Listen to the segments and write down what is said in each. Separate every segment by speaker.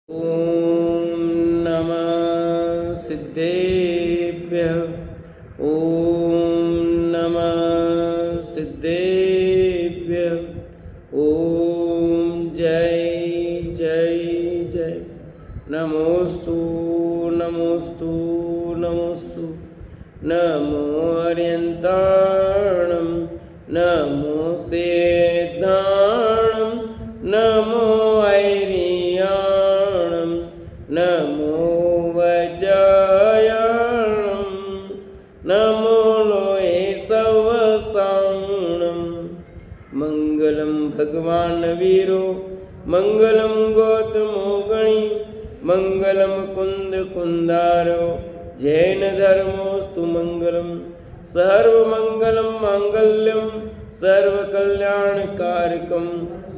Speaker 1: ॐ नमः सिद्धेभ्यः। ॐ नमः सिद्धेभ्यः। ॐ जय जय जय। नमोस्तु नमोस्तु नमोस्तु। नमो अर्यन्ताणं नमो सेद्धाणं नमो ऐरियाणं नमो वज्रायाणं नमो लोहे सवसाणं। मङ्गलं भगवान् वीरो मङ्गलं गौतमो गणी मङ्गलं कुन्दकुन्दारो जैन धर्मोस्तु मङ्गलं। सर्वमङ्गलं माङ्गल्यं सर्वकल्याणकारकं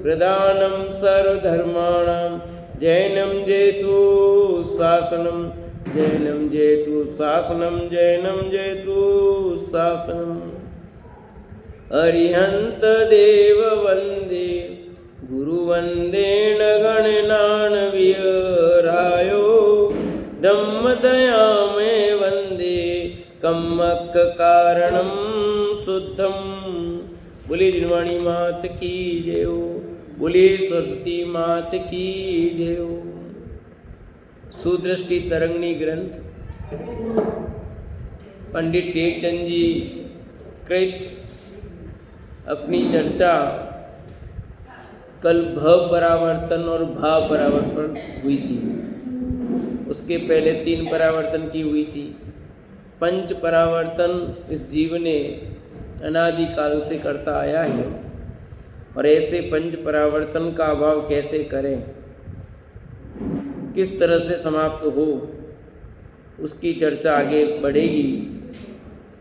Speaker 1: प्रदानं सर्वधर्माणां जैनं जेतु शासनं जैनं जेतु शासनं जैनं जेतु शासनम्। अरिहन्त देव वन्दे गुरुवन्देन गणनानविरायो धम्मदयामे वन्दे कम्मक कारणं शुद्धं। बोले जिनवाणी मात की जय हो। बोले सरस्वती मात की जय हो। सुदृष्टि तरंगिणी ग्रंथ पंडित टेकचंद जी कृत अपनी चर्चा कल भव परावर्तन और भाव परावर्तन हुई थी। उसके पहले 3 परावर्तन की हुई थी। पंच परावर्तन इस जीव ने अनादिकाल से करता आया है और ऐसे पंच परावर्तन का अभाव कैसे करें, किस तरह से समाप्त हो, उसकी चर्चा आगे बढ़ेगी।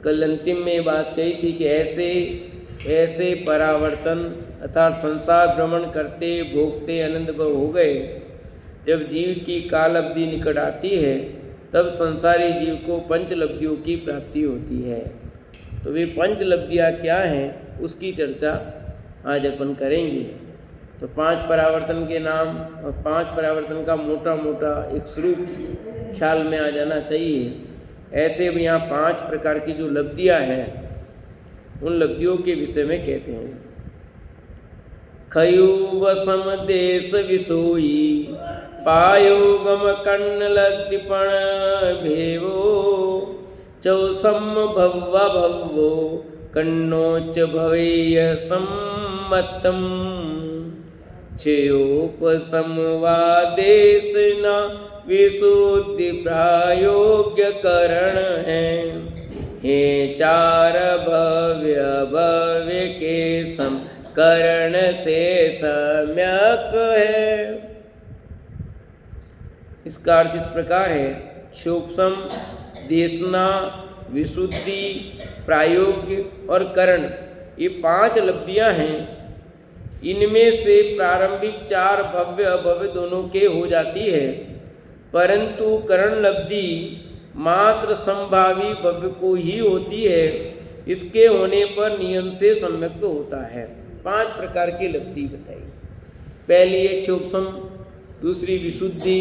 Speaker 1: कल अंतिम में बात कही थी कि ऐसे परावर्तन अर्थात संसार भ्रमण करते भोगते आनंद भव हो गए। जब जीव की काल अवधि निकट आती है तब संसारी जीव को पंचलब्धियों की प्राप्ति होती है। तो वे पंचलब्धियाँ क्या हैं उसकी चर्चा आज अपन करेंगे। तो 5 परावर्तन के नाम और 5 परावर्तन का मोटा मोटा एक स्वरूप ख्याल में आ जाना चाहिए। ऐसे भी यहाँ 5 प्रकार की जो लब्धियाँ हैं उन लब्धियों के विषय में कहते हैं। खयु वसम देश विसोई पायो गम कर्ण लद्दिपण भेवो चौसम भव्वा भव्वो कन्नोच भवेय सम्मतम। क्षयोपसमवादेश न विशुद्धि प्रायोग्य करण है। हे 4 भव्य भव्य के सम करण से सम्यक है। इसका अर्थ इस प्रकार है। क्षोपसम देशना विशुद्धि प्रायोग्य और करण ये 5 लब्धियां हैं। इनमें से प्रारंभिक 4 भव्य अभव्य दोनों के हो जाती है, परंतु करण लब्धि मात्र संभावी भव्य को ही होती है। इसके होने पर नियम से सम्यक्त होता है। 5 प्रकार की लब्धि बताई। पहली है क्षोपसम, दूसरी विशुद्धि,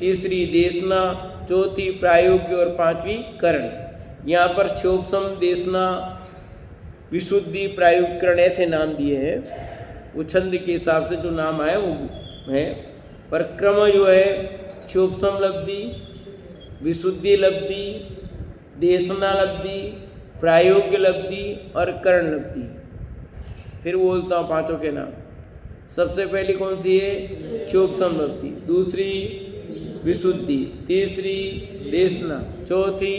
Speaker 1: तीसरी देशना, चौथी प्रायोग्य और 5वीं करण। यहाँ पर क्षोपसम देशना विशुद्धि प्रायोगिकरण ऐसे नाम दिए हैं। वो छंद के हिसाब से जो नाम आए वो है। पर क्रम जो है क्षोपसम लब्धि, विशुद्धि लब्धि, देशना लब्धि, प्रायोग्य लब्धि और करण लब्धि। फिर बोलता हूँ 5 के नाम। सबसे पहली कौन सी है? क्षोपसम लब्धि, दूसरी विशुद्धि, तीसरी देशना, चौथी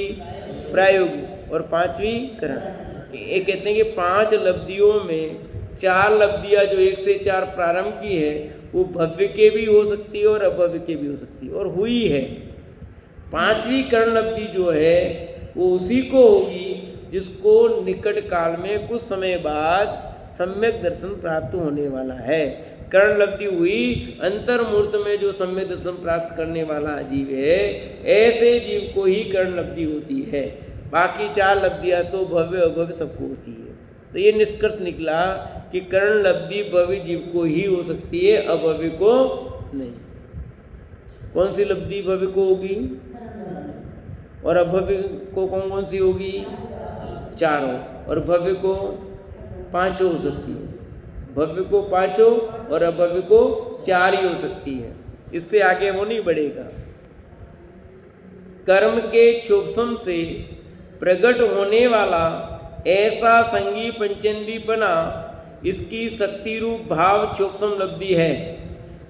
Speaker 1: प्रायोगिक और 5वीं करण। ये कहते हैं कि 5 लब्धियों में 4 लब्धियाँ जो 1 से 4 प्रारंभ की है वो भव्य के भी हो सकती है और अभव्य के भी हो सकती है और हुई है। 5वीं करण लब्धि जो है वो उसी को होगी जिसको निकट काल में कुछ समय बाद सम्यक दर्शन प्राप्त होने वाला है। करण लब्धि हुई अंतर्मूर्त में जो सम्यक दर्शन प्राप्त करने वाला जीव है, ऐसे जीव को ही करण लब्धि होती है। बाकी 4 लब्धियाँ तो भव्य अभव्य सबको होती है। तो ये निष्कर्ष निकला कि कर्ण लब्धि भव्य जीव को ही हो सकती है, अभव्य को नहीं। कौन सी लब्धि भव्य को होगी? और अभव्य को कौन कौन सी होगी? चारों। और भव्य को पांचों हो सकती है। भव्य को पांचों और अभव्य को चार ही हो सकती है, इससे आगे वो नहीं बढ़ेगा। कर्म के क्षोभसम से प्रकट होने वाला ऐसा संगी पंचेंद्रियपना इसकी शक्ति रूप भाव क्षोभसम लब्धि है।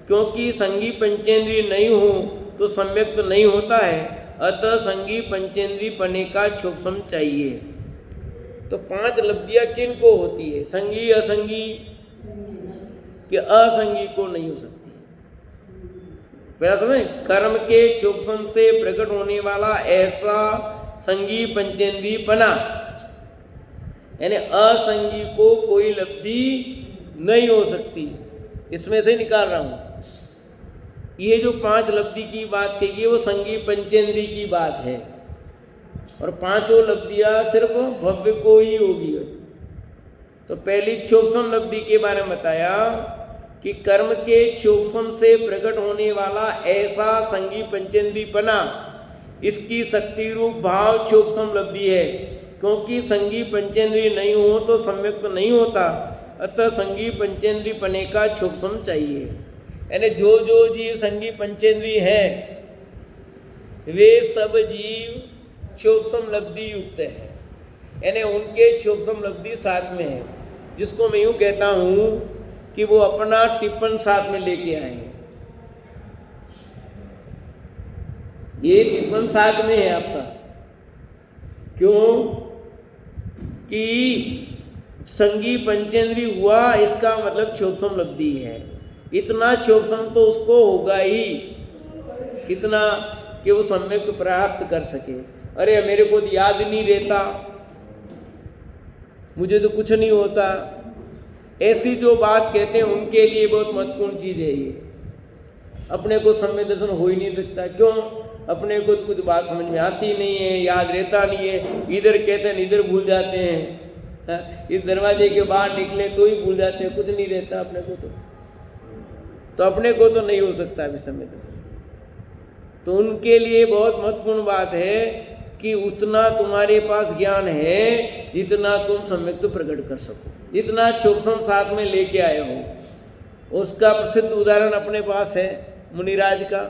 Speaker 1: क्योंकि संगी पंचेंद्रिय नहीं हो तो सम्यक्त नहीं होता है, अतः संगी पंचेंद्रियपने का क्षोभसम चाहिए। तो पांच लब्धियां किन को होती है? संगी, असंगी, कि असंगी को नहीं हो सकती। पहला समझ, कर्म के क्षोभसम से प्रकट होने वाला ऐसा संगी पंचेंद्रियपना, यानी असंगी को कोई लब्धि नहीं हो सकती। इसमें से निकाल रहा हूं, ये जो पांच लब्धि की बात कही वो संगी पंचेंद्रिय की बात है, और पांचों लब्धियां सिर्फ भव्य को ही होगी। तो पहली क्षोभसम लब्धि के बारे में बताया कि कर्म के क्षोभसम से प्रकट होने वाला ऐसा संगी पंचेंद्रियपना इसकी शक्ति रूप भाव क्षोभसम लब्धि है। क्योंकि संगी पंचेंद्रिय नहीं हो तो सम्यक्त नहीं होता, अतः संगी पंचेंद्रियपने का क्षोभसम चाहिए। यानी जो जो जीव संगी पंचेंद्रिय है वे सब जीव क्षोभसम लब्धि युक्त है, यानी उनके क्षोभसम लब्धि साथ में है। जिसको मैं यूं कहता हूं कि वो अपना टिप्पण साथ में लेके आए हैं। ये टिप्पण साथ में है आपका, क्यों कि संगी पंचेंद्रिय हुआ, इसका मतलब क्षोभसम लब्धि है। इतना क्षोभसम तो उसको होगा ही, कितना कि वो सम्यक प्राप्त कर सके। अरे मेरे को तो याद नहीं रहता, मुझे तो कुछ नहीं होता, ऐसी जो बात कहते हैं उनके लिए बहुत महत्वपूर्ण चीज है ये। अपने को सम्यक दर्शन हो ही नहीं सकता। क्यों? अपने को तो कुछ बात समझ में आती नहीं है, याद रहता नहीं है, इधर कहते हैं इधर भूल जाते हैं, इस दरवाजे के बाहर निकले तो ही भूल जाते हैं, कुछ नहीं रहता अपने को। तो अपने को तो नहीं हो सकता अभी सम्यक दर्शन। तो उनके लिए बहुत महत्वपूर्ण बात है कि उतना तुम्हारे पास ज्ञान है जितना तुम सम्यक तो प्रकट कर सको, जितना क्षोभसम साथ में लेके आए हो। उसका प्रसिद्ध उदाहरण अपने पास है मुनिराज का,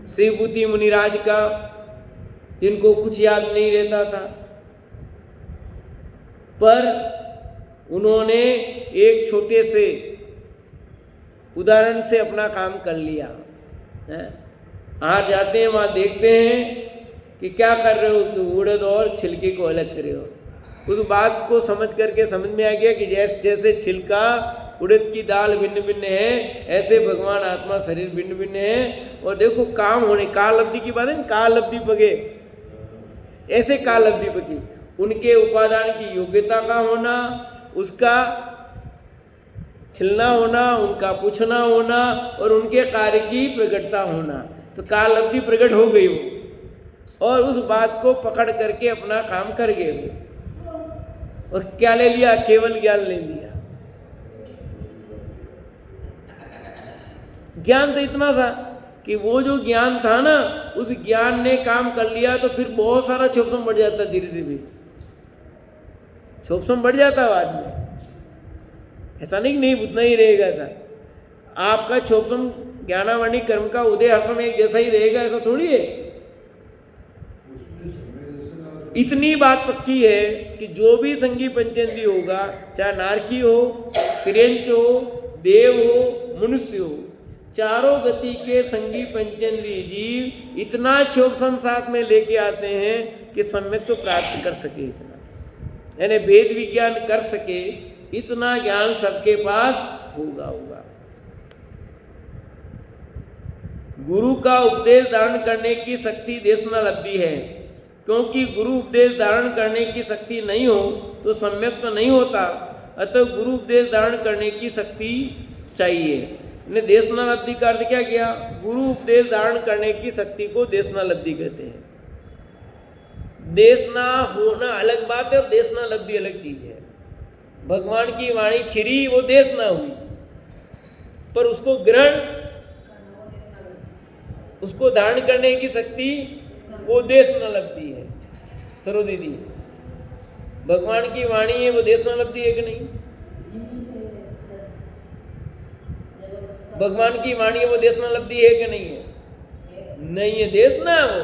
Speaker 1: शिवभूति मुनिराज का, जिनको कुछ याद नहीं रहता था, पर उन्होंने एक छोटे से उदाहरण से अपना काम कर लिया। आज जाते हैं वहाँ देखते हैं कि क्या कर रहे हो, कि उड़द और छिलके को अलग कर रहे हो। उस बात को समझ करके समझ में आ गया कि जैसे छिलका उड़द की दाल भिन्न भिन्न है, ऐसे भगवान आत्मा शरीर भिन्न भिन्न है। और देखो काम होने काल अवधि की बात है, काल अवधि पगे, ऐसे काल अवधि पगी, उनके उपादान की योग्यता का होना, उसका छिलना होना, उनका पूछना होना और उनके कार्य की प्रकटता होना। तो काल अवधि प्रकट हो गई वो, और उस बात को पकड़ करके अपना काम कर गए वो। और क्या ले लिया? केवल ज्ञान ले लिया। ज्ञान तो इतना था कि वो जो ज्ञान था ना, उस ज्ञान ने काम कर लिया, तो फिर बहुत सारा क्षोभसम बढ़ जाता, धीरे धीरे क्षोभसम बढ़ जाता बाद में। ऐसा नहीं उतना ही रहेगा। ऐसा आपका क्षोभसम ज्ञानावरणी कर्म का उदय हर समय एक जैसा ही रहेगा, ऐसा थोड़ी है। इतनी बात पक्की है कि जो भी संगी पंचेंद्रिय होगा, चाहे नारकी हो, क्रियंच हो, देव हो, मनुष्य हो, चारों गति के संगी पंचेंद्रिय जीव इतना क्षोभसम साथ में लेके आते हैं कि सम्यक तो प्राप्त कर सके, इतना यानी वेद विज्ञान कर सके, इतना ज्ञान सबके पास होगा। गुरु का उपदेश धारण करने की शक्ति देशना लब्धि है। क्योंकि गुरु उपदेश धारण करने की शक्ति नहीं हो तो सम्यक तो नहीं होता, अतः गुरु उपदेश धारण करने की शक्ति चाहिए। ने देशना लब्धि का अर्थ क्या किया? गुरु उपदेश धारण करने की शक्ति को देशना लब्धि कहते हैं। देशना होना अलग बात है और देशना लब्धि अलग चीज है। भगवान की वाणी खिरी, वो देशना हुई, पर उसको ग्रहण उसको धारण करने की शक्ति वो देश न लब्धि है। सरो दीदी, भगवान की वाणी है वो देश न लब्धि है कि नहीं? भगवान की वाणी है वो देश न लब्धि है कि नहीं है? नहीं है, देश ना वो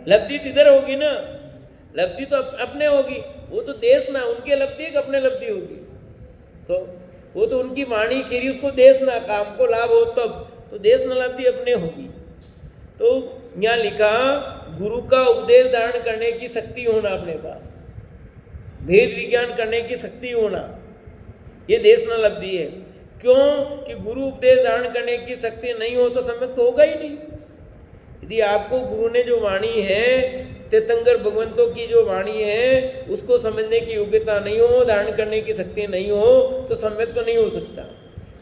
Speaker 1: लब्धि तिधर होगी ना, लब्धि तो अपने होगी, वो तो देश ना उनके लब्धि एक अपने लब्धि होगी। तो वो तो उनकी वाणी खेरी उसको देश ना काम को लाभ हो तब, तो देश न लब्धि अपने होगी। तो यहाँ लिखा गुरु का उपदेश धारण करने की शक्ति होना अपने पास, भेद विज्ञान करने की शक्ति होना, ये देश न लब्धि है। क्यों कि गुरु उपदेश धारण करने की शक्ति नहीं हो तो सम्यक तो होगा ही नहीं। यदि आपको गुरु ने जो वाणी है, तीर्थंकर भगवंतों की जो वाणी है, उसको समझने की योग्यता नहीं हो, धारण करने की शक्ति नहीं हो, तो सम्यक तो नहीं हो सकता।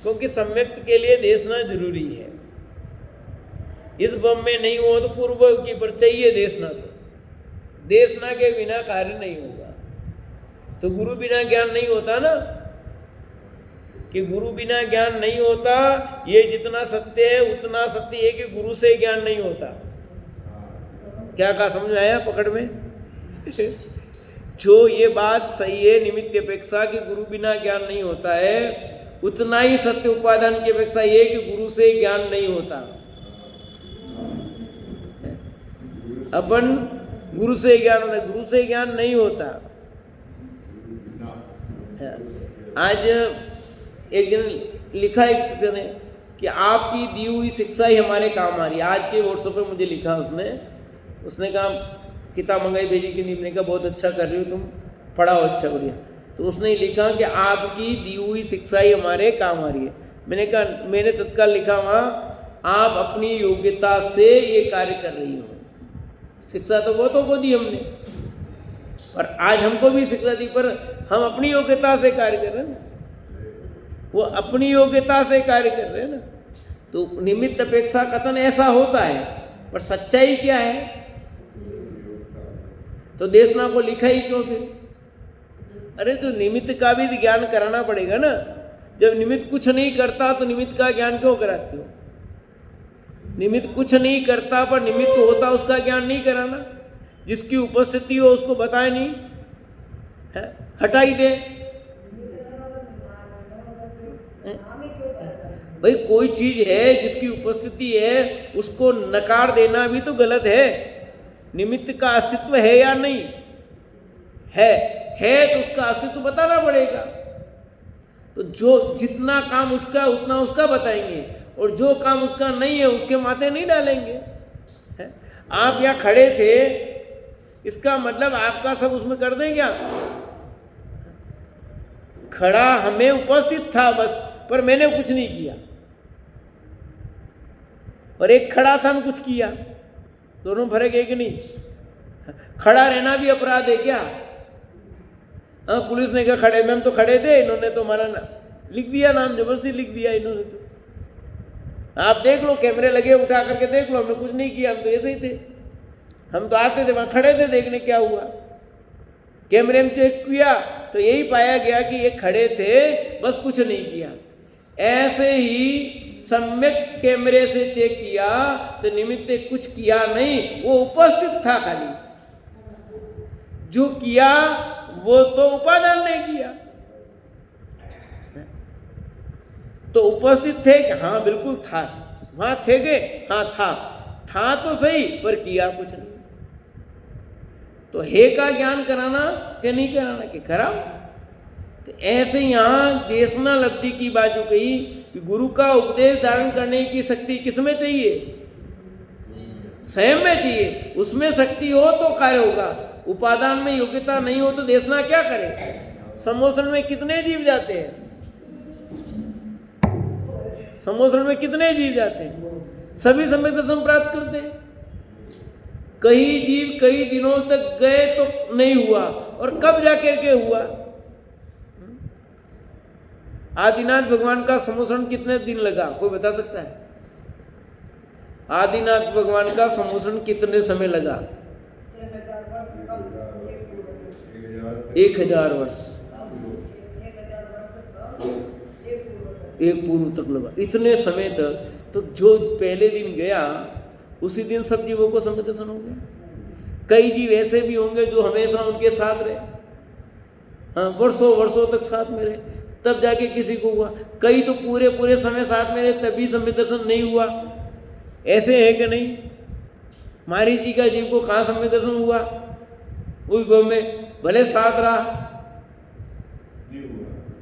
Speaker 1: क्योंकि सम्यक के लिए देशना जरूरी है। इस बम में नहीं हो तो पूर्व की पर चाहिए देशना, तो देशना के बिना कार्य नहीं होगा। तो गुरु बिना ज्ञान नहीं होता ना, कि गुरु बिना ज्ञान नहीं होता, ये जितना सत्य है उतना सत्य है कि गुरु से ज्ञान नहीं होता। क्या कहा, समझ में आया पकड़ में? जो ये बात सही है निमित्त अपेक्षा कि गुरु बिना ज्ञान नहीं होता है, उतना ही सत्य उपादान की अपेक्षा ये कि गुरु से ज्ञान नहीं होता। अपन गुरु से ज्ञान होता, गुरु से ज्ञान नहीं होता। आज एक दिन लिखा एक शिष्य ने कि आपकी दी हुई शिक्षा ही हमारे काम आ रही है। आज के व्हाट्सएप पे मुझे लिखा उसने कहा किताब मंगाई भेजी कि नहीं, कहा बहुत अच्छा कर रही हो तुम, पढ़ाओ अच्छा बढ़िया। तो उसने लिखा कि आपकी दी हुई शिक्षा ही हमारे काम आ रही है। मैंने तत्काल लिखा वहाँ, आप अपनी योग्यता से ये कार्य कर रही हो। शिक्षा तो बहुतों को दी हमने, और आज हमको भी शिक्षा दी, पर हम अपनी योग्यता से कार्य कर रहे हैं ना, वो अपनी योग्यता से कार्य कर रहे हैं ना। तो निमित्त अपेक्षा कथन ऐसा होता है, पर सच्चाई क्या है? तो देशना को लिखा ही क्यों फिर? अरे तो निमित्त का भी ज्ञान कराना पड़ेगा ना। जब निमित्त कुछ नहीं करता तो निमित्त का ज्ञान क्यों कराते हो? निमित्त कुछ नहीं करता पर निमित्त होता उसका ज्ञान नहीं कराना। जिसकी उपस्थिति हो उसको बताए नहीं है? हटाई दे भाई। कोई चीज है जिसकी उपस्थिति है उसको नकार देना भी तो गलत है। निमित्त का अस्तित्व है या नहीं है तो उसका अस्तित्व बताना पड़ेगा। तो जो जितना काम उसका उतना उसका बताएंगे, और जो काम उसका नहीं है उसके माथे नहीं डालेंगे। है? आप यहाँ खड़े थे, इसका मतलब आपका सब उसमें कर दें क्या? खड़ा हमें उपस्थित था बस, पर मैंने कुछ नहीं किया, और एक खड़ा था, हम कुछ किया। दोनों फर्क है कि नहीं? खड़ा रहना भी अपराध है क्या? हाँ, पुलिस ने कहा खड़े में, हम तो खड़े थे, इन्होंने तो हमारा लिख दिया, नाम जबरदस्ती लिख दिया इन्होंने। तो आप देख लो, कैमरे लगे, उठा करके देख लो, हमने कुछ नहीं किया, हम तो ऐसे ही थे। हम तो आते थे, वहां खड़े थे देखने क्या हुआ। कैमरे में चेक किया तो यही पाया गया कि ये खड़े थे, बस कुछ नहीं किया। ऐसे ही सम्यक कैमरे से चेक किया तो निमित्त कुछ किया नहीं, वो उपस्थित था खाली। जो किया वो तो उपादान नहीं किया। तो उपस्थित थे कि हाँ बिल्कुल था, वहां थे गए, हाँ था तो सही, पर किया कुछ नहीं। तो हे का ज्ञान कराना कि नहीं कराना, कि कराओ। तो ऐसे यहाँ देशना लब्धि की बात जो कही कि गुरु का उपदेश धारण करने की शक्ति किसमें चाहिए? स्वयं में चाहिए। उसमें शक्ति हो तो कार्य होगा। उपादान में योग्यता नहीं हो तो देशना क्या करे? समोसन में कितने जीव जाते हैं? समोसन में कितने जीव जाते हैं? सभी सम्यक दर्शन प्राप्त करते हैं। कई जीव कई दिनों तक गए तो नहीं हुआ, और कब जाकर के हुआ? आदिनाथ भगवान का समोसन कितने दिन लगा, कोई बता सकता है? आदिनाथ भगवान का समोसन कितने समय लगा? 1000 वर्ष, एक पूर्व तक लगा। इतने समय तक तो जो पहले दिन गया उसी दिन सब जीवों को सम्यक दर्शन हो गया। कई जीव ऐसे भी होंगे जो हमेशा उनके साथ रहे, हाँ, वर्षों वर्षों तक साथ में रहे, तब जाके किसी को हुआ। कई तो पूरे पूरे समय साथ में रहे तभी सम्यक दर्शन नहीं हुआ। ऐसे है कि नहीं? मारीची का जीव को कहाँ सम्यक दर्शन हुआ? उस गौ में भले साथ रहा,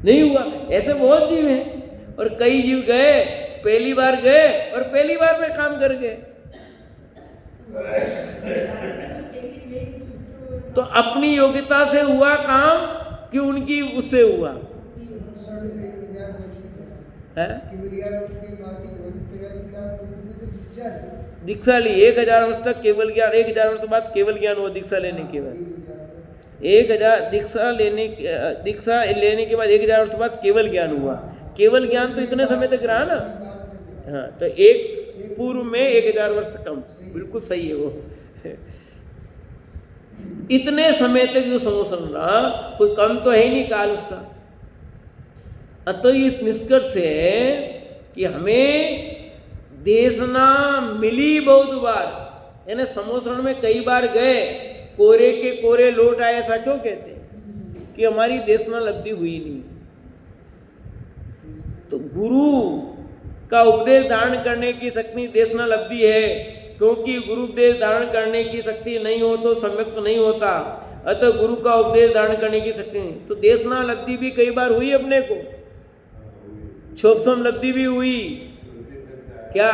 Speaker 1: नहीं हुआ। ऐसे बहुत जीव हैं। और कई जीव गए, पहली बार गए और पहली बार में काम कर गए। तो अपनी योग्यता से हुआ काम कि उनकी उससे हुआ है? दीक्षा ली 1000 वर्ष तक केवल ज्ञान, 1000 वर्ष बाद केवल ज्ञान हुआ दीक्षा लेने के बाद। 1000 दीक्षा लेने के बाद 1000 वर्ष बाद केवल ज्ञान हुआ। केवल ज्ञान तो इतने समय तक रहा ना, हाँ, तो एक पूर्व में 1000 वर्ष कम, बिल्कुल सही है वो। इतने समय तक जो समोसन रहा, कोई कम तो है ही नहीं काल उसका। अतः इस निष्कर्ष से कि हमें देशना मिली बहुत बार, यानी समोसरण में कई बार गए, कोरे के कोरे लौट आए, ऐसा क्यों कहते हैं? कि हमारी देशना लब्धि हुई नहीं। तो गुरु का उपदेश धारण करने की शक्ति देशना लब्धि है, क्योंकि गुरु उपदेश धारण करने की शक्ति नहीं हो तो सम्यक नहीं होता। अतः गुरु का उपदेश धारण करने की शक्ति नहीं, तो देशना लब्धि भी कई बार हुई अपने को, क्षोभसम लब्धि भी हुई क्या,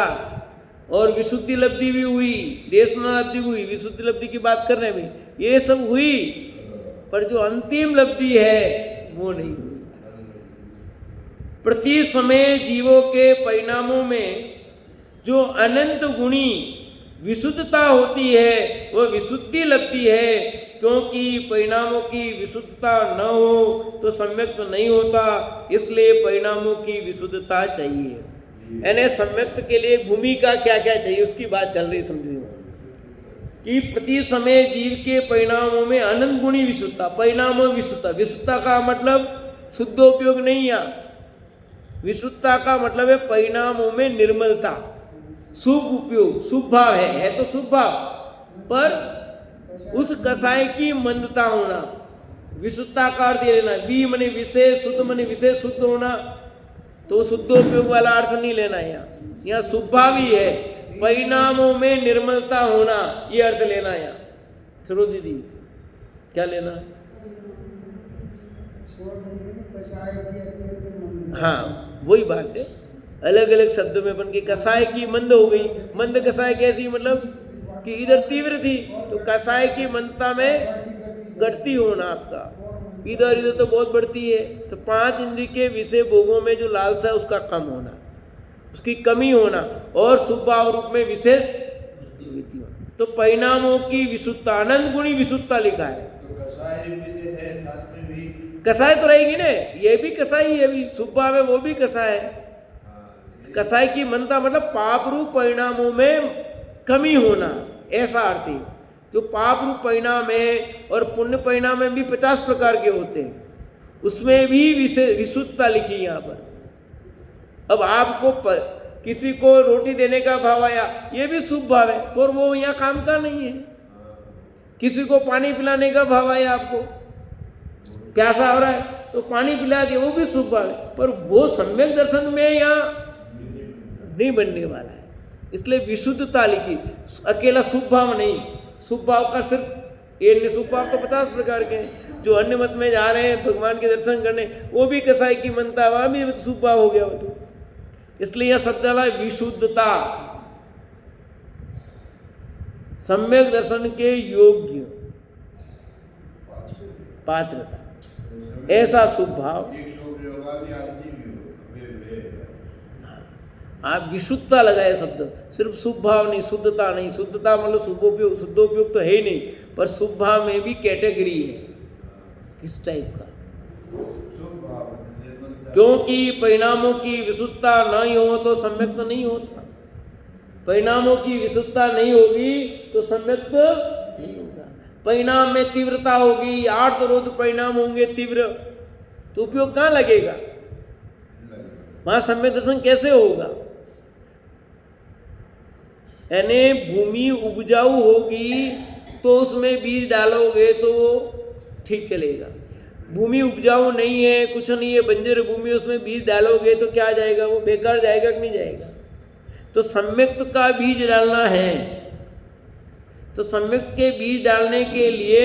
Speaker 1: और विशुद्धि लब्धि भी हुई, देशना लब्धि हुई, विशुद्धि लब्धि की बात कर रहे हैं, ये सब हुई, पर जो अंतिम लब्धि है वो नहीं हुई। प्रति समय जीवों के परिणामों में जो अनंत गुणी विशुद्धता होती है वह विशुद्धि लगती है, क्योंकि परिणामों की विशुद्धता न हो तो सम्यक तो नहीं होता, इसलिए परिणामों की विशुद्धता चाहिए। यानी सम्यक्त के लिए भूमिका क्या क्या चाहिए उसकी बात चल रही, समझिए कि प्रति समय जीव के परिणामों में अनंत गुणी विशुद्धता, परिणामों विशुद्धता, विशुद्धता का मतलब शुद्धोपयोग नहीं है, विशुद्धता का मतलब है परिणामों में निर्मलता, शुभ उपयोग, शुभ भाव है तो शुभ भाव, पर उस कसाय की मंदता होना, विशुद्धता का अर्थ ये लेना, बी मने विशेष, शुद्ध मने विशेष शुद्ध होना, तो शुद्धोपयोग वाला अर्थ नहीं लेना है यहाँ शुभ भाव ही है, परिणामों में निर्मलता होना ये अर्थ लेना है यहाँ। चलो दीदी क्या लेना? हाँ वही बात है, अलग अलग शब्दों में बन के कसाय की मंद हो गई। मंद कसाय कैसी, मतलब कि इधर तीव्र थी तो कसाय की मंदता में घटती होना आपका, इधर इधर तो बहुत बढ़ती है। तो 5 इंद्रिय के विषय भोगों में जो लालसा है उसका कम होना, उसकी कमी होना, और शुभ भाव रूप में विशेष वृद्धि होना। तो परिणामों की विशुद्धता, अनंत गुणी विशुद्धता लिखा है। कसाय तो रहेगी ना, ये भी कसाई है, भी शुभ भाव है वो भी कसाय है। कसाय की मनता मतलब पाप रूप परिणामों में कमी होना, ऐसा अर्थ है। जो पाप रूप परिणाम है और पुण्य परिणाम में भी 50 प्रकार के होते हैं, उसमें भी विशुद्धता लिखी यहाँ पर। अब आपको किसी को रोटी देने का भाव आया, ये भी शुभ भाव है, पर वो यहाँ काम का नहीं है। किसी को पानी पिलाने का भाव आया, आपको प्यासा हो रहा है तो पानी पिला दिया, वो भी शुभ भाव है, पर वो सम्यक दर्शन में यहाँ नहीं बनने वाला है। इसलिए विशुद्धता लिखी, अकेला शुभ भाव नहीं। शुभ भाव का सिर्फ ये, शुभ भाव तो 50 प्रकार के हैं। जो अन्य मत में जा रहे हैं भगवान के दर्शन करने, वो भी कसाई की मनता, वहां भी शुभ भाव हो गया वो तो। इसलिए यह शब्द है विशुद्धता, सम्यक दर्शन के योग्य पात्रता, ऐसा शुभ भाव। आप विशुद्धता लगाए शब्द, सिर्फ शुभ भाव नहीं, शुद्धता नहीं। शुद्धता मतलब शुभोपयोग, शुद्धोपयोग तो है ही नहीं, पर शुभ भाव में भी कैटेगरी है, किस टाइप का। क्योंकि परिणामों की विशुद्धता नहीं हो तो सम्यक तो नहीं होता। परिणामों की विशुद्धता नहीं होगी तो सम्यक नहीं होगा। परिणाम में तीव्रता होगी, आर्तरोध परिणाम होंगे तीव्र, तो उपयोग कहाँ लगेगा? वहां सम्यक दर्शन कैसे होगा? यानी भूमि उपजाऊ होगी तो उसमें बीज डालोगे तो वो ठीक चलेगा। भूमि उपजाऊ नहीं है, कुछ नहीं है, बंजर भूमि, उसमें बीज डालोगे तो क्या जाएगा, वो बेकार जाएगा कि नहीं जाएगा। तो सम्यक्त का बीज डालना है। तो सम्यक्त के बीज डालने के लिए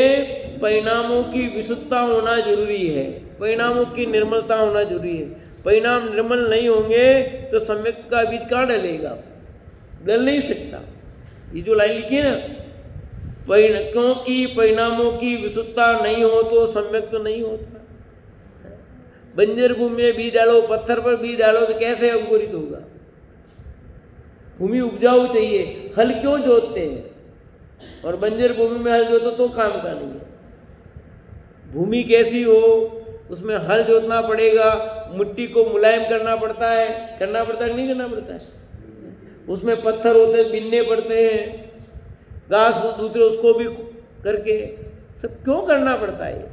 Speaker 1: परिणामों की विशुद्धता होना जरूरी है, परिणामों की निर्मलता होना जरूरी है। परिणाम निर्मल नहीं होंगे तो सम्यक्त का बीज कहाँ डलेगा, डल नहीं सकता। ये जो लाइन लिखी है ना, क्योंकि परिणामों की विशुद्धता नहीं हो तो सम्यक्त तो नहीं होता। बंजर भूमि में बीज डालो, पत्थर पर बीज डालो तो कैसे अंकुरित होगा। भूमि उपजाऊ चाहिए। हल क्यों जोतते हैं, और बंजर भूमि में हल जोतो तो काम का नहीं है। भूमि कैसी हो, उसमें हल जोतना पड़ेगा, मिट्टी को मुलायम करना पड़ता है कि नहीं करना पड़ता है। उसमें पत्थर होते हैं, बिनने पड़ते हैं, घास दूसरे उसको भी करके सब क्यों करना पड़ता है,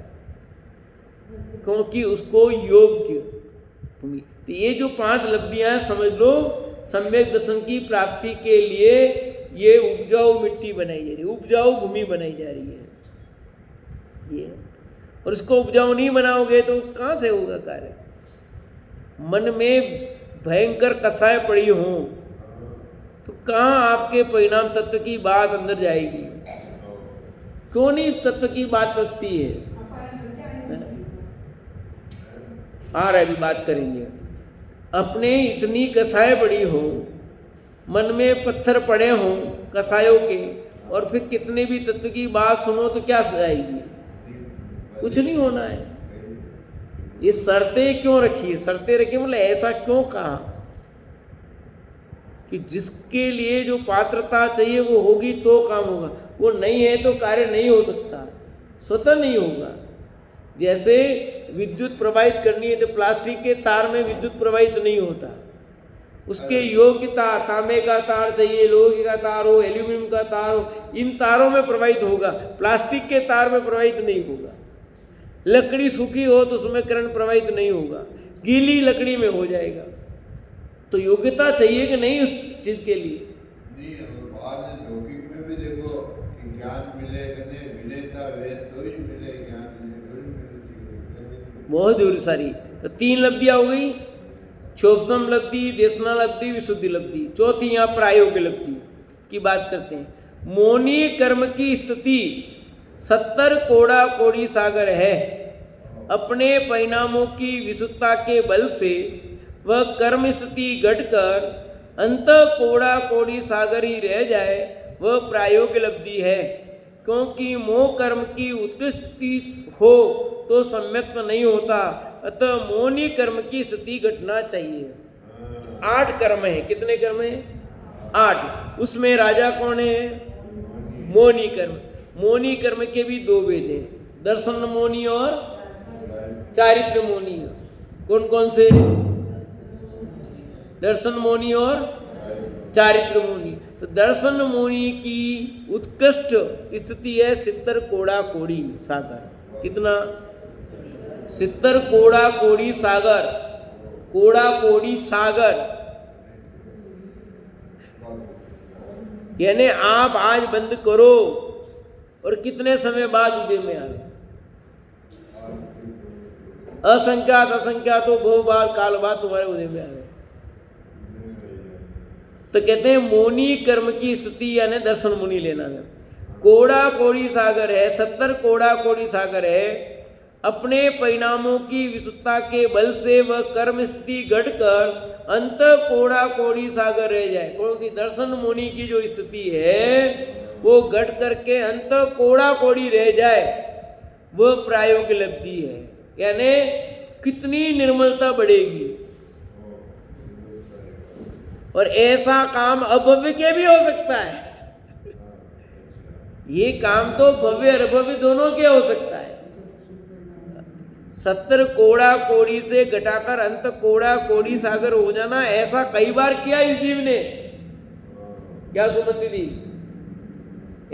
Speaker 1: क्योंकि उसको योग्य भूमि। तो ये जो 5 लब्धियां समझ लो, सम्यक दर्शन की प्राप्ति के लिए ये उपजाऊ मिट्टी बनाई जा रही है, उपजाऊ भूमि बनाई जा रही है ये। और इसको उपजाऊ नहीं बनाओगे तो कहाँ से होगा कार्य। मन में भयंकर कसाय पड़ी हो तो कहाँ आपके परिणाम तत्व की बात अंदर जाएगी। क्यों नहीं तत्व की बात बचती है। आ रहा है, भी बात करेंगे। अपने इतनी कसाय पड़ी हो, मन में पत्थर पड़े हों कसायों के, और फिर कितने भी तत्व की बात सुनो तो क्या आएगी, कुछ नहीं होना है। ये शर्तें क्यों रखी है, शर्तें रखी मतलब ऐसा क्यों कहा कि जिसके लिए जो पात्रता चाहिए वो होगी तो काम होगा, वो नहीं है तो कार्य नहीं हो सकता, स्वतः नहीं होगा। जैसे विद्युत प्रवाहित करनी है तो प्लास्टिक के तार में विद्युत प्रवाहित नहीं होता, उसके योग्य तार, तांबे का तार चाहिए, लोहे का तार हो, एल्यूमिनियम का तार हो, इन तारों में प्रवाहित होगा, प्लास्टिक के तार में प्रवाहित नहीं होगा। लकड़ी सूखी हो तो उसमें करंट प्रवाहित नहीं होगा, गीली लकड़ी में हो जाएगा। तो योग्यता चाहिए कि नहीं उस चीज के लिए।
Speaker 2: नहीं, बाद लौकिक में भी देखो कि ज्ञान मिले विनयता वे तो ही मिले, ज्ञान मिले।
Speaker 1: बहुत जरूरी सारी। तो 3 लब्धियां हो गई, क्षोभसम लब्धि, देशना लब्धि, विशुद्धि लब्धि। चौथी यहाँ प्रायोग्य लब्धि की बात करते हैं। मोनी कर्म की स्थिति 70 कोड़ा कोड़ी सागर है। अपने परिणामों की विशुद्धता के बल से वह कर्म स्थिति घटकर अंत कोड़ा कोड़ी सागर ही रह जाए, वह प्रायोग्य लब्धि है। क्योंकि मोह कर्म की उत्कृष्टि हो तो सम्यक नहीं होता, अतः मोहनी कर्म की स्थिति घटना चाहिए। 8 कर्म है। कितने कर्म है? 8। उसमें राजा कौन है? मोहनी कर्म। मोहनी कर्म के भी 2 भेद हैं, दर्शन मोहनी और चारित्र मोहनी। कौन कौन से? दर्शन मोहनी और चारित्र मोहनी। तो दर्शन मोहनी की उत्कृष्ट स्थिति है 70 कोड़ा कोड़ी सागर। कितना? 70 कोड़ा कोड़ी सागर। कोड़ा कोड़ी सागर यानी आप आज बंद करो और कितने समय बाद उदय में आए। असंख्यात असंख्यात तो बहु बार काल बाद तुम्हारे उदय में आए। तो कहते हैं मोनी कर्म की स्थिति यानी दर्शन मुनि लेना है। कोड़ा कोड़ी सागर है, 70 कोड़ा कोड़ी सागर है। अपने परिणामों की विशुद्धता के बल से वह कर्म स्थिति घटकर अंत कोड़ा कोड़ी सागर रह जाए। कौन सी? दर्शन मुनि की जो स्थिति है वो घट करके अंत कोड़ा कोड़ी रह जाए, वह प्रायोगिक लब्धि है। यानी कितनी निर्मलता बढ़ेगी। और ऐसा काम अभव्य के भी हो सकता है। ये काम तो भव्य और अभव्य दोनों के हो सकता है। 70 कोड़ा कोड़ी से घटाकर अंत कोड़ा कोड़ी सागर हो जाना, ऐसा कई बार किया इस जीव ने। क्या सुमन दीदी?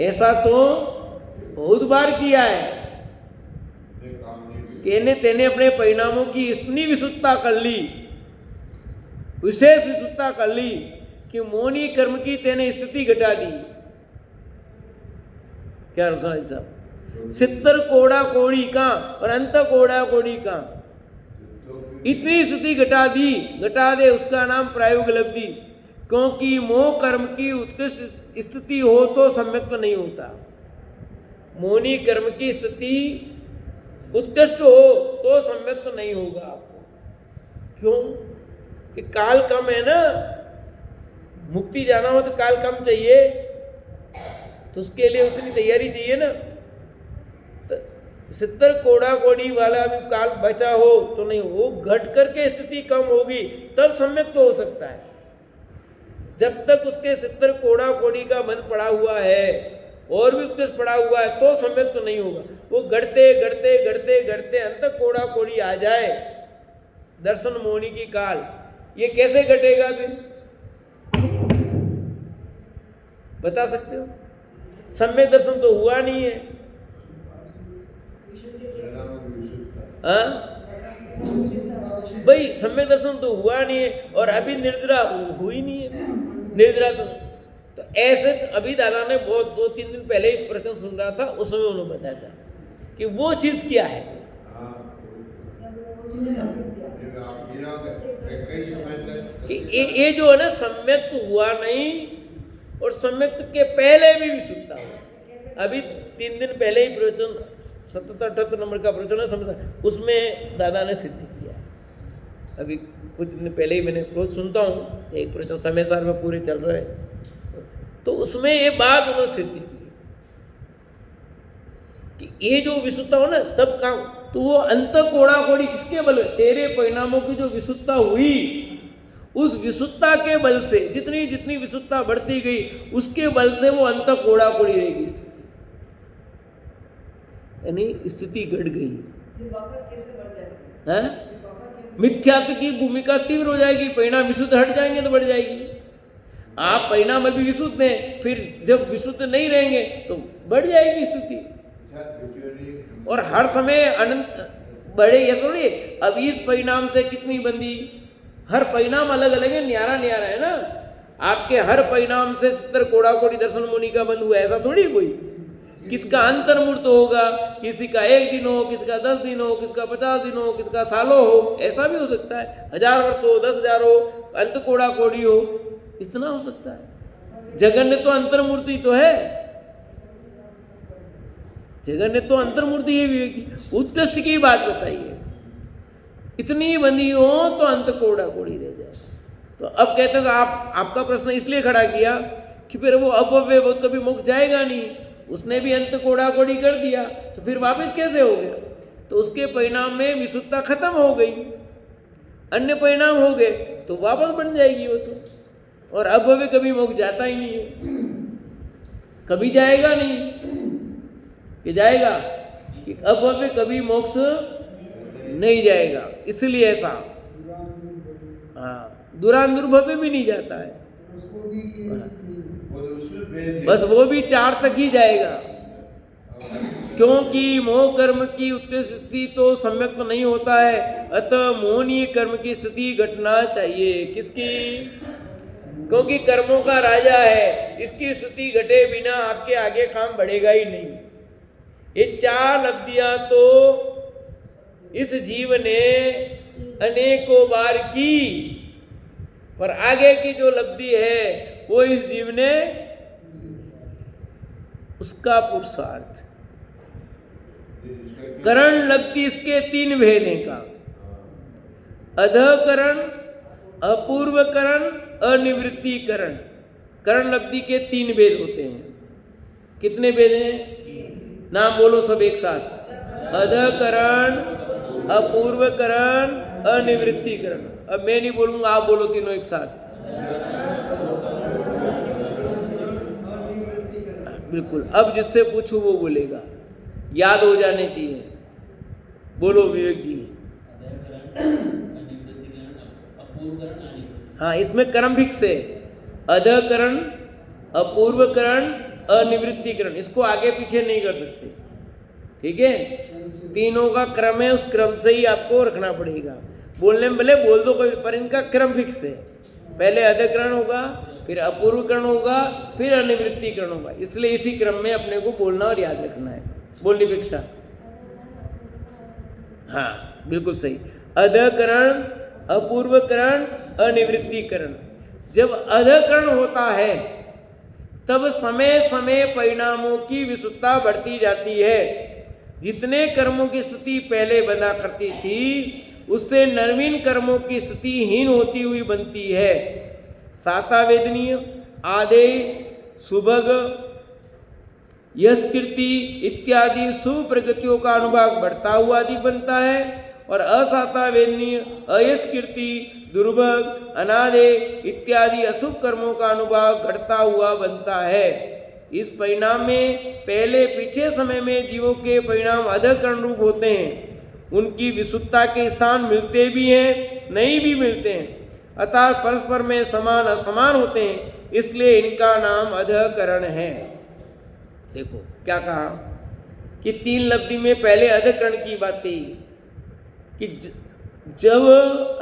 Speaker 1: ऐसा तो बहुत बार किया है। कहने तेने अपने परिणामों की इतनी विशुद्धता कर ली, विशेष विशुद्धता कर ली कि मोनी कर्म की तेने स्थिति घटा दी। क्या रसाई साहब, सितर कोड़ा कोड़ी का और अंत कोड़ा कोड़ी का, इतनी स्थिति घटा दी, घटा दे, उसका नाम प्रायोग लब्धि। क्योंकि मोह कर्म की उत्कृष्ट स्थिति हो तो सम्यक नहीं होता। मोनी कर्म की स्थिति उत्कृष्ट हो तो सम्यक नहीं होगा आपको। क्यों? कि काल कम है ना, मुक्ति जाना हो तो काल कम चाहिए, तो उसके लिए उतनी तैयारी चाहिए ना। तो 70 कोड़ा कोड़ी वाला भी काल बचा हो तो नहीं हो, घट करके स्थिति कम होगी तब सम्यक तो हो सकता है। जब तक उसके 70 कोड़ा कोड़ी का बंध पड़ा हुआ है और भी उत्कृष्ट पड़ा हुआ है तो सम्यक तो नहीं होगा। वो गढ़ते गढ़ते गढ़ते गढ़ते अंत कोड़ा कोड़ी आ जाए दर्शन मोहनी की काल, ये कैसे घटेगा फिर बता सकते हो? सम्यक दर्शन तो हुआ नहीं है। हाँ भाई, सम्यक दर्शन तो हुआ नहीं है और अभी निर्द्रा हुई नहीं है। निर्द्रा तो ऐसे अभी दादा ने बहुत 2-3 दिन पहले ही प्रवचन सुन रहा था, उसमें उन्होंने बताया था कि वो चीज क्या है। कि ये जो है ना, सम्यक तो हुआ नहीं और सम्यक के पहले भी विशुद्धता हुआ। अभी 3 दिन पहले ही प्रवचन 77-78 नंबर का प्रवचन है समझा, उसमें दादा ने सिद्ध किया। अभी कुछ दिन पहले ही मैंने रोज सुनता हूँ, एक प्रवचन समय सार में पूरे चल रहे हैं, तो उसमें ये बात उन्होंने सिद्ध की कि ये जो विशुद्धता हो ना तब काम, तो वो अंत कोड़ा कोड़ी किसके बल, तेरे परिणामों की जो विशुद्धता हुई उस विशुद्धता के बल से, जितनी जितनी विशुद्धता बढ़ती गई उसके बल से वो अंत कोड़ा कोड़ी रहेगी स्थिति, यानी स्थिति घट गई है। मिथ्यात्व की भूमिका तीव्र हो जाएगी, परिणाम विशुद्ध हट जाएंगे तो बढ़ जाएगी। आप परिणाम अभी विशुद्ध हैं, फिर जब विशुद्ध नहीं रहेंगे तो बढ़ जाएगी स्थिति। और हर समय अनंत बढ़े ये थोड़ी, अब इस परिणाम से कितनी बंदी, हर परिणाम अलग अलग है, न्यारा न्यारा है ना। आपके हर परिणाम से 70 कोड़ा कोड़ी दर्शन मुनि का बंद हुआ, ऐसा थोड़ी कोई। किसका अंतर्मूर्त होगा, किसी का 1 दिन हो, किसका 10 दिन हो, किसका 50 दिन हो, किसका सालों हो, ऐसा भी हो सकता है। 1000 वर्ष हो, 10,000 हो, अंत कोड़ा कोड़ी हो, इतना हो सकता है। जगन्य तो अंतर्मूर्ति तो है, जगन्य तो अंतर्मूर्ति है विवेकी। उत्कृष्ट की बात बताइए, इतनी बंदी हो तो अंत कोड़ा कोड़ी रह जाए। तो अब कहते हो आपका प्रश्न इसलिए खड़ा किया कि फिर वो अभव्य वो कभी मोक्ष जाएगा नहीं, उसने भी अंत कोड़ा कोड़ी कर दिया तो फिर वापस कैसे हो गया? तो उसके परिणाम में विशुद्धता खत्म हो गई, अन्य परिणाम हो गए तो वापस बन जाएगी वो तो। और अभव्य कभी मोक्ष जाता ही नहीं है, कभी जाएगा नहीं कि जाएगा, कि अभव्य कभी मोक्ष नहीं जाएगा, इसलिए ऐसा। हाँ, दुरानुर्भव्य भी नहीं जाता है, बस वो भी 4 तक ही जाएगा। क्योंकि मोह कर्म की उत्कृष्ट स्थिति तो सम्यक तो नहीं होता है, अतः मोहनीय कर्म की स्थिति घटना चाहिए। किसकी? क्योंकि कर्मों का राजा है, इसकी स्थिति घटे बिना आपके आगे काम बढ़ेगा ही नहीं। ये 4 लब्धियां तो इस जीव ने अनेकों बार की, पर आगे की जो लब्धि है वो इस जीव ने, उसका पुरुषार्थ। करण लब्धि इसके 3 भेद हैं का, अधकरण, अपूर्वकरण, अनिवृत्तिकरण। करण लब्धि के 3 भेद होते हैं। कितने भेद हैं? नाम बोलो सब एक साथ। अधकरण, अपूर्वकरण, अनिवृत्तिकरण। अब मैं नहीं बोलूंगा, आप बोलो तीनों एक साथ। बिल्कुल, अब जिससे पूछूं वो बोलेगा, याद हो जाने चाहिए। बोलो विवेक जी। हाँ, इसमें कर्म फिक्स है, अधकरण, अपूर्वकरण, अनिवृत्तिकरण। इसको आगे पीछे नहीं कर सकते, ठीक है? तीनों का क्रम है, उस क्रम से ही आपको रखना पड़ेगा। बोलने में भले बोल दो कोई, पर इनका क्रम फिक्स है। पहले अधकरण होगा, फिर अपूर्वकरण होगा, फिर अनिवृत्तिकरण होगा। इसलिए इसी क्रम में अपने को बोलना और याद रखना है। बोलने पेक्षा हाँ बिल्कुल सही। अधकरण, अपूर्वकरण, अनिवृत्तिकरण। जब अधकरण होता है तब समय समय परिणामों की विशुद्धता बढ़ती जाती है। जितने कर्मों की स्थिति पहले बना करती थी उससे नवीन कर्मों की स्थिति हीन होती हुई बनती है। सातावेदनीय, आदेय, सुभग, यशकीर्ति इत्यादि शुभ प्रगतियों का अनुभाग बढ़ता हुआ अधिक बनता है और असातावेदनीय, अयशकीर्ति, दुर्भग, अनादेय इत्यादि अशुभ कर्मों का अनुभाग घटता हुआ बनता है। इस परिणाम में पहले पीछे समय में जीवों के परिणाम अधकरण रूप होते हैं। उनकी विशुद्धता के स्थान मिलते भी हैं, नहीं भी मिलते हैं, अतः परस्पर में समान असमान होते हैं, इसलिए इनका नाम अधकरण है। देखो क्या कहा कि 3 लब्धि में पहले अधकरण की बात कही कि जब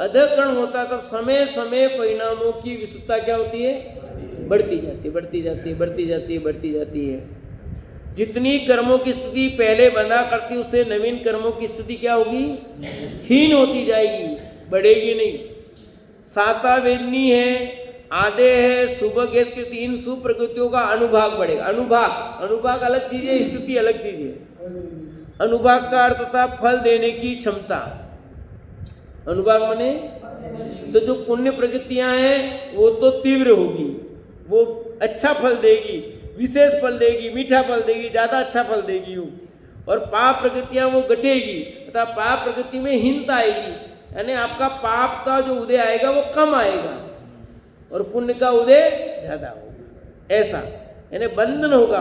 Speaker 1: अधकरण होता तब समय समय परिणामों की विशुद्धता क्या होती है? बढ़ती जाती, बढ़ती जाती, बढ़ती जाती, बढ़ती जाती है। जितनी कर्मों की स्थिति पहले बना करती उससे नवीन कर्मों की स्थिति क्या होगी? हीन होती जाएगी, बढ़ेगी नहीं। सातावेदनी है, आदे है, सुभग है, इन शुभ प्रकृतियों का अनुभाग बढ़ेगा। अनुभाग, अनुभाग अलग चीज है, स्थिति अलग चीज है। अनुभाग का अर्थ होता है फल देने की क्षमता। अनुभाग माने तो जो पुण्य प्रकृतियां हैं वो तो तीव्र होगी, वो अच्छा फल देगी, विशेष फल देगी, मीठा फल देगी, ज्यादा अच्छा फल देगी। और पाप प्रकृतियां वो घटेगी, अर्थात पाप प्रकृति में हीनता आएगी, यानी आपका पाप का जो उदय आएगा वो कम आएगा और पुण्य का उदय ज्यादा होगा। ऐसा यानी बंधन होगा,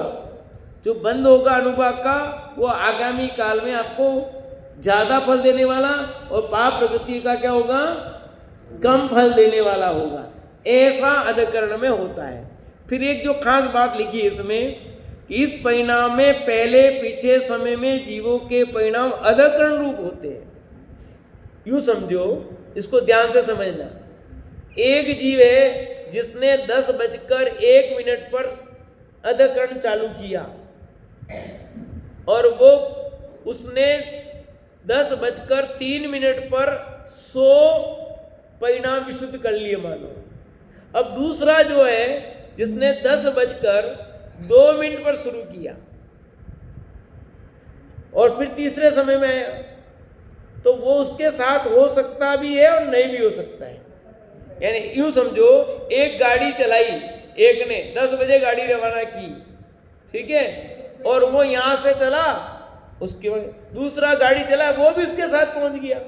Speaker 1: जो बंद होगा अनुभाग का वो आगामी काल में आपको ज्यादा फल देने वाला और पाप प्रकृति का क्या होगा? कम फल देने वाला होगा। ऐसा अधकरण में होता है। फिर एक जो खास बात लिखी है इसमें कि इस परिणाम में पहले पीछे समय में जीवों के परिणाम अधकरण रूप होते हैं। यूं समझो, इसको ध्यान से समझना। एक जीव है जिसने 10:01 पर अधकरण चालू किया और वो उसने 10:03 पर 100 परिणाम विशुद्ध कर लिए मानो। अब दूसरा जो है जिसने 10:02 पर शुरू किया और फिर तीसरे समय में आया, तो वो उसके साथ हो सकता भी है और नहीं भी हो सकता है। यानी यूं समझो, एक गाड़ी चलाई, एक ने 10 बजे गाड़ी रवाना की, ठीक है, और वो यहां से चला, उसके दूसरा गाड़ी चला, वो भी उसके साथ पहुंच गया।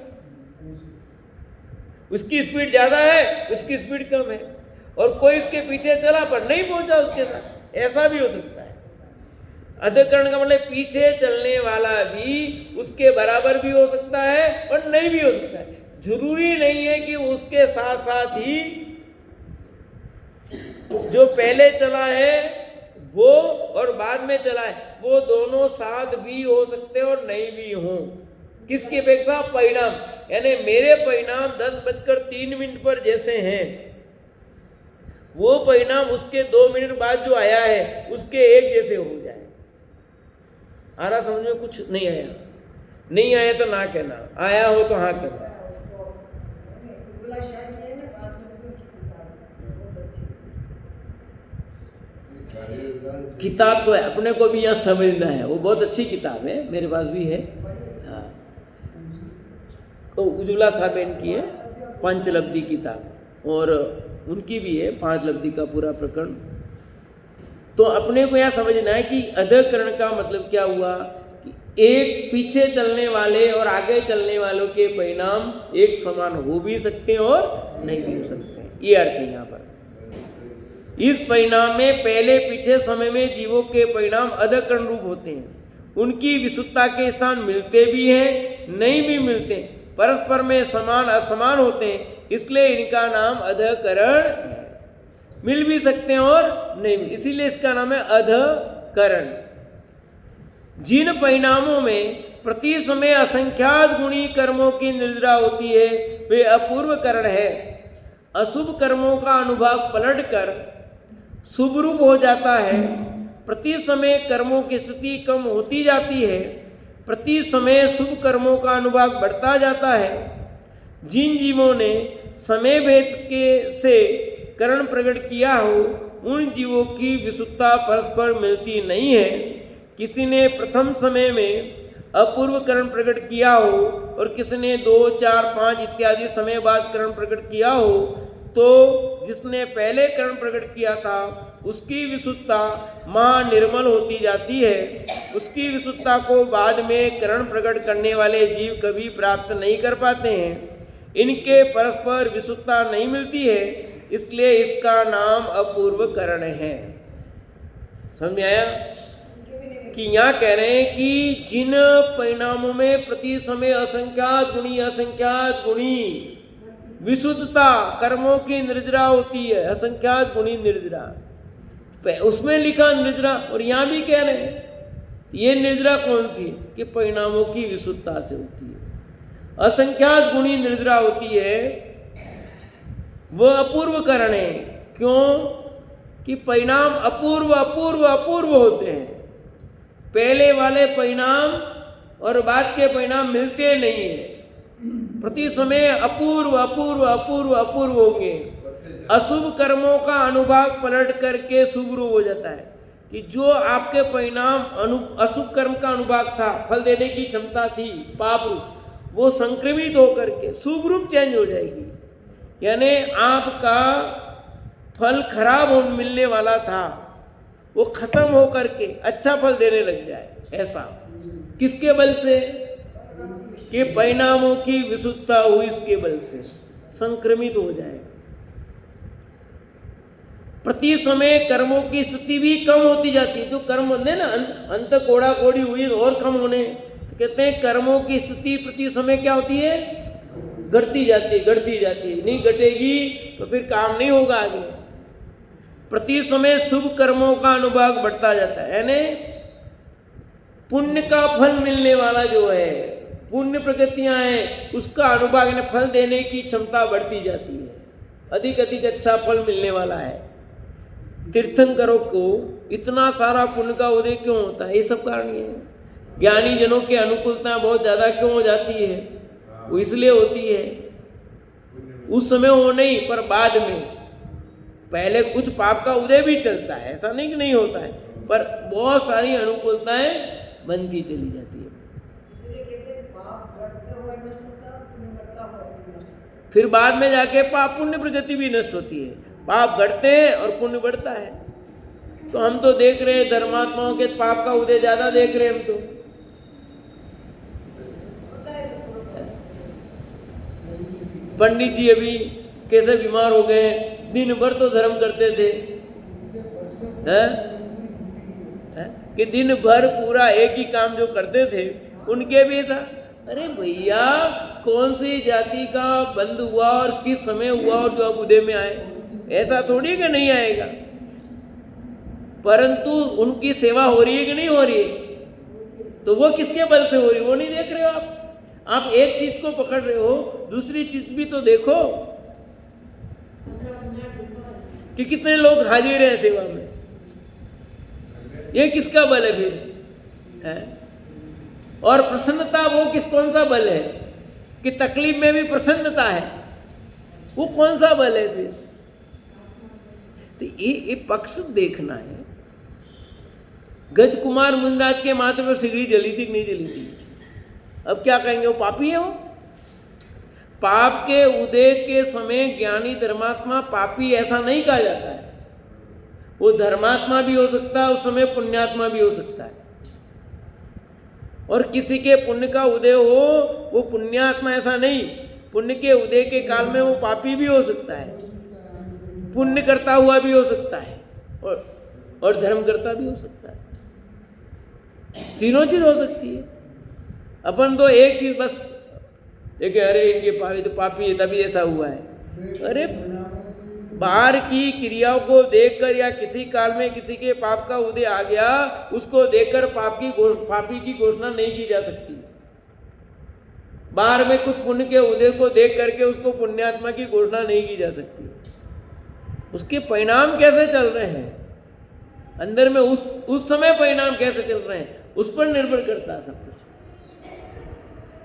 Speaker 1: उसकी स्पीड ज्यादा है, उसकी स्पीड कम है, और कोई उसके पीछे चला पर नहीं पहुंचा उसके साथ। ऐसा भी हो सकता है। अधकरण का मतलब पीछे चलने वाला भी उसके बराबर भी हो सकता है और नहीं भी हो सकता है। जरूरी नहीं है कि उसके साथ साथ ही जो पहले चला है वो और बाद में चला है वो दोनों साथ भी हो सकते और नहीं भी हो। किसकी अपेक्षा? परिणाम। यानी मेरे परिणाम 10:03 पर जैसे हैं, वो परिणाम उसके 2 मिनट बाद जो आया है उसके एक जैसे हो जाए। आ रहा समझ में? कुछ नहीं आया, नहीं आया तो ना कहना, आया हो तो हाँ कहना। किताब तो है, अपने को भी यहाँ समझना है, वो बहुत अच्छी किताब है, मेरे पास भी है। हाँ, तो उज्ज्वला साहब की है पंचलब्धि किताब, और उनकी भी है 5 लब्धि का पूरा प्रकरण। तो अपने को यह समझना है कि अधकरण का मतलब क्या हुआ कि एक पीछे चलने वाले और आगे चलने वालों के परिणाम एक समान हो भी सकते हैं और नहीं भी हो सकते हैं, ये अर्थ है यहाँ पर। इस परिणाम में पहले पीछे समय में जीवों के परिणाम अधकरण रूप होते हैं। उनकी विशुद्धता के स्थान मिलते भी हैं, नहीं भी मिलते, परस्पर में समान असमान होते हैं, इसलिए इनका नाम अधकरण है। मिल भी सकते हैं और नहीं भी, इसीलिए इसका नाम है अधकरण। जिन परिणामों में प्रति समय असंख्यात गुणी कर्मों की निर्जरा होती है वे अपूर्व करण है। अशुभ कर्मों का अनुभाग पलटकर शुभ रूप हो जाता है, प्रति समय कर्मों की स्थिति कम होती जाती है, प्रति समय शुभ कर्मों का अनुभाग बढ़ता जाता है। जिन जीवों ने समय भेद के से करण प्रकट किया हो उन जीवों की विशुद्धता परस्पर मिलती नहीं है। किसी ने प्रथम समय में अपूर्व करण प्रकट किया हो और किसी ने 2, 4, 5 इत्यादि समय बाद करण प्रकट किया हो, तो जिसने पहले करण प्रकट किया था उसकी विशुद्धता महानिर्मल होती जाती है। उसकी विशुद्धता को बाद में करण प्रकट करने वाले जीव कभी प्राप्त नहीं कर पाते हैं। इनके परस्पर विशुद्धता नहीं मिलती है, इसलिए इसका नाम अपूर्व करण है। समझ में आया कि यहाँ कह रहे हैं कि जिन परिणामों में प्रति समय असंख्यात गुणी विशुद्धता कर्मों की निर्जरा होती है, असंख्यात गुणी निर्जरा, उसमें लिखा निर्जरा, और यहाँ भी कह रहे हैं ये निर्जरा कौन सी है कि परिणामों की विशुद्धता से होती है। असंख्यात गुणी निर्जरा होती है, वह अपूर्व करण है। क्यों कि परिणाम अपूर्व अपूर्व अपूर्व होते हैं। पहले वाले परिणाम और बाद के परिणाम मिलते नहीं है, प्रति समय अपूर्व अपूर्व अपूर्व अपूर्व होंगे। अशुभ कर्मों का अनुभाग पलट करके शुभ रूप हो जाता है कि जो आपके परिणाम अशुभ कर्म का अनुभाग था, फल देने की क्षमता थी, पाप रूप, वो संक्रमित होकर के शुभ रूप चेंज हो जाएगी। यानी आपका फल खराब हो मिलने वाला था, वो खत्म होकर के अच्छा फल देने लग जाए। ऐसा किसके बल से कि परिणामों की विशुद्धता हुई, इसके बल से संक्रमित हो जाए। प्रति समय कर्मों की स्थिति भी कम होती जाती है। जो कर्म होते ना अंत कोड़ा कोड़ी हुई और कम होने, तो कहते हैं कर्मों की स्थिति प्रति समय क्या होती है, घटती जाती है। नहीं घटेगी तो फिर काम नहीं होगा आगे। प्रति समय शुभ कर्मों का अनुभाग बढ़ता जाता है, यानी पुण्य का फल मिलने वाला जो है, पुण्य प्रगतियां हैं, उसका अनुभाग यानी फल देने की क्षमता बढ़ती जाती है, अधिक अधिक अच्छा फल मिलने वाला है। तीर्थंकरों को इतना सारा पुण्य का उदय क्यों होता है? ये सब कारण ये है। ज्ञानी जनों की अनुकूलता बहुत ज़्यादा क्यों हो जाती है? वो इसलिए होती है, उस समय वो नहीं, पर बाद में पहले कुछ पाप का उदय भी चलता है, ऐसा नहीं कि नहीं होता है, पर बहुत सारी अनुकूलताएं बनती चली जाती है। फिर बाद में जाके पाप पुण्य प्रगति भी नष्ट होती है। पाप घटते हैं और पुण्य बढ़ता है। तो हम तो देख रहे हैं धर्मात्माओं के पाप का उदय ज्यादा देख रहे हैं हम तो। पंडित जी अभी कैसे बीमार हो गए, दिन भर तो धर्म करते थे, कि दिन भर पूरा एक ही काम जो करते थे, उनके भी ऐसा। अरे भैया, कौन सी जाति का बंद हुआ और किस समय हुआ और जो अब उदय में आए? ऐसा थोड़ी कि नहीं आएगा, परंतु उनकी सेवा हो रही है कि नहीं हो रही है, तो वो किसके बल से हो रही है वो नहीं देख रहे हो आप। आप एक चीज को पकड़ रहे हो, दूसरी चीज भी तो देखो कि कितने लोग हाजिर हैं सेवा में। ये किसका बल है फिर है? और प्रसन्नता वो कौन सा बल है कि तकलीफ में भी प्रसन्नता है, वो कौन सा बल है फिर? तो ये पक्ष देखना है। गज कुमार मुंडराज के माथे पर सिगड़ी जली थी कि नहीं जली थी? अब क्या कहेंगे, वो पापी है? वो पाप के उदय के समय ज्ञानी धर्मात्मा पापी ऐसा नहीं कहा जाता है। वो धर्मात्मा भी हो सकता है, उस समय पुण्यात्मा भी हो सकता है। और किसी के पुण्य का उदय हो वो पुण्यात्मा ऐसा नहीं, पुण्य के उदय के काल में वो पापी भी हो सकता है, पुण्य करता हुआ भी हो सकता है, और धर्म करता भी हो सकता है। तीनों चीज हो सकती है। अपन तो एक चीज बस देखे, अरे इनके पापी तो पापी है तभी ऐसा हुआ है। अरे बाहर की क्रियाओं को देखकर या किसी काल में किसी के पाप का उदय आ गया, उसको देखकर पापी की घोषणा नहीं की जा सकती। बाहर में कुछ पुण्य के उदय को देख करके उसको पुण्यात्मा की घोषणा नहीं की जा सकती। उसके परिणाम कैसे चल रहे हैं, अंदर में उस समय परिणाम कैसे चल रहे हैं, उस पर निर्भर करता है सब कुछ।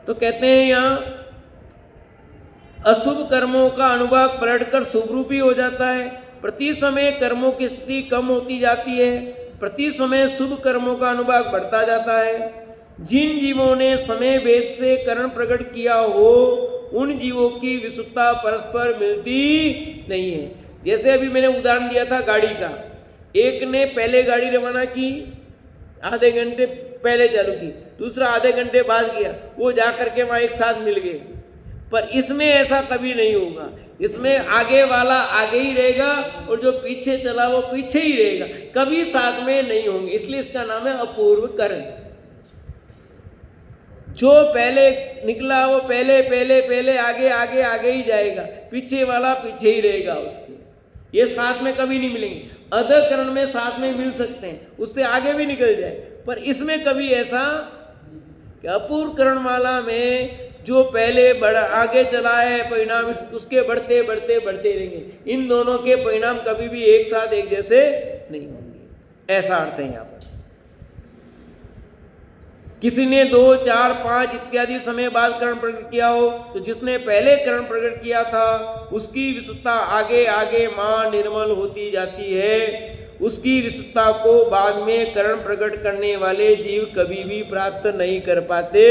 Speaker 1: तो कहते हैं यहाँ अशुभ कर्मों का अनुभाग पलटकर शुभ रूप ही हो जाता है। प्रति समय कर्मों की स्थिति कम होती जाती है, प्रति समय शुभ कर्मों का अनुभाग बढ़ता जाता है। जिन जीवों ने समय भेद से करण प्रकट किया हो उन जीवों की विशुद्धता परस्पर मिलती नहीं है। जैसे अभी मैंने उदाहरण दिया था गाड़ी का, एक ने पहले गाड़ी रवाना की, आधे घंटे पहले चालू की, दूसरा आधे घंटे बाद किया, वो जा करके वहाँ एक साथ मिल गए। पर इसमें ऐसा कभी नहीं होगा, इसमें आगे वाला आगे ही रहेगा और जो पीछे चला वो पीछे ही रहेगा, कभी साथ में नहीं होंगे। इसलिए इसका नाम है अपूर्व करण। जो पहले निकला वो पहले पहले पहले आगे आगे आगे ही जाएगा, पीछे वाला पीछे ही रहेगा उसके, ये साथ में कभी नहीं मिलेंगे। अधर करण में साथ में मिल सकते हैं, उससे आगे भी निकल जाए, पर इसमें कभी ऐसा कि अपूर्व करण वाला में जो पहले बढ़ा आगे चला है परिणाम उसके बढ़ते बढ़ते बढ़ते रहेंगे। इन दोनों के परिणाम कभी भी एक साथ एक जैसे नहीं होंगे, ऐसा अर्थ है यहाँ पर। किसी ने 2, 4, 5 इत्यादि समय बाद करण प्रकट किया हो तो जिसने पहले करण प्रकट किया था उसकी विशुद्धता आगे आगे मां निर्मल होती जाती है। उसकी विशुद्धता को बाद में करण प्रकट करने वाले जीव कभी भी प्राप्त नहीं कर पाते